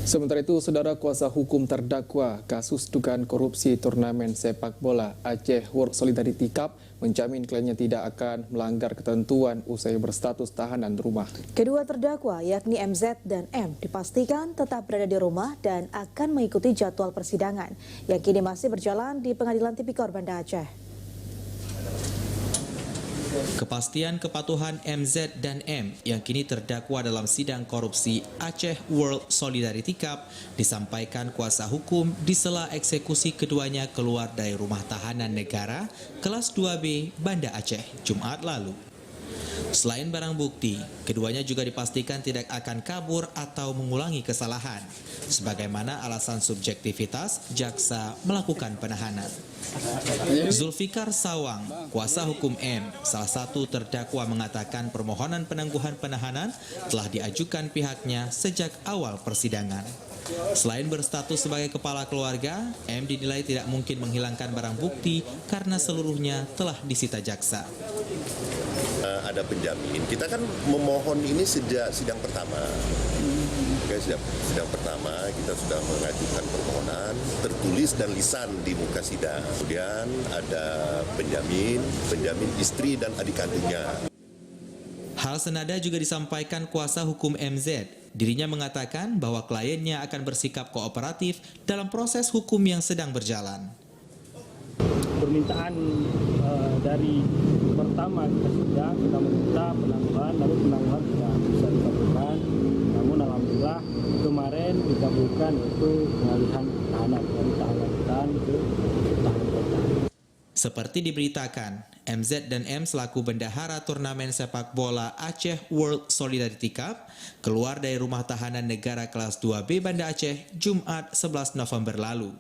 Sementara itu, saudara kuasa hukum terdakwa kasus dugaan korupsi turnamen sepak bola Aceh World Solidarity Cup menjamin kliennya tidak akan melanggar ketentuan usai berstatus tahanan rumah. Kedua terdakwa yakni MZ dan M dipastikan tetap berada di rumah dan akan mengikuti jadwal persidangan yang kini masih berjalan di Pengadilan Tipikor Banda Aceh. Kepastian kepatuhan MZ dan M yang kini terdakwa dalam sidang korupsi Aceh World Solidarity Cup disampaikan kuasa hukum di sela eksekusi keduanya keluar dari rumah tahanan negara kelas 2B Banda Aceh Jumat lalu. Selain barang bukti, keduanya juga dipastikan tidak akan kabur atau mengulangi kesalahan, sebagaimana alasan subjektivitas jaksa melakukan penahanan. Zulfikar Sawang, kuasa hukum M, salah satu terdakwa mengatakan permohonan penangguhan penahanan telah diajukan pihaknya sejak awal persidangan. Selain berstatus sebagai kepala keluarga, M dinilai tidak mungkin menghilangkan barang bukti karena seluruhnya telah disita jaksa. Ada penjamin. Kita kan memohon ini sejak sidang pertama. Sidang pertama kita sudah mengajukan permohonan tertulis dan lisan di muka sidang. Kemudian ada penjamin istri dan adik kandungnya. Hal senada juga disampaikan kuasa hukum MZ. Dirinya mengatakan bahwa kliennya akan bersikap kooperatif dalam proses hukum yang sedang berjalan. Permintaan dari pertama kita meminta penangguhan, lalu penangguhan tidak bisa dikabulkan. Namun alhamdulillah kemarin dikabulkan itu pengalihan tahanan dari tahanan ke tahanan kota. Seperti diberitakan, MZ dan M selaku bendahara turnamen sepak bola Aceh World Solidarity Cup keluar dari rumah tahanan negara kelas 2B Banda Aceh Jumat 11 November lalu.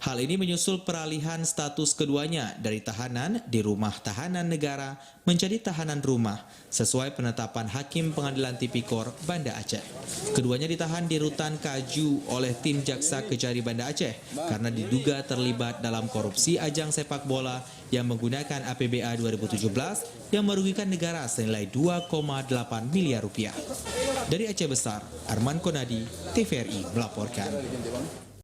Hal ini menyusul peralihan status keduanya dari tahanan di rumah tahanan negara menjadi tahanan rumah sesuai penetapan Hakim Pengadilan Tipikor Banda Aceh. Keduanya ditahan di Rutan Kaju oleh tim Jaksa Kejari Banda Aceh karena diduga terlibat dalam korupsi ajang sepak bola yang menggunakan APBA 2017 yang merugikan negara senilai 2,8 miliar rupiah. Dari Aceh Besar, Arman Konadi, TVRI melaporkan.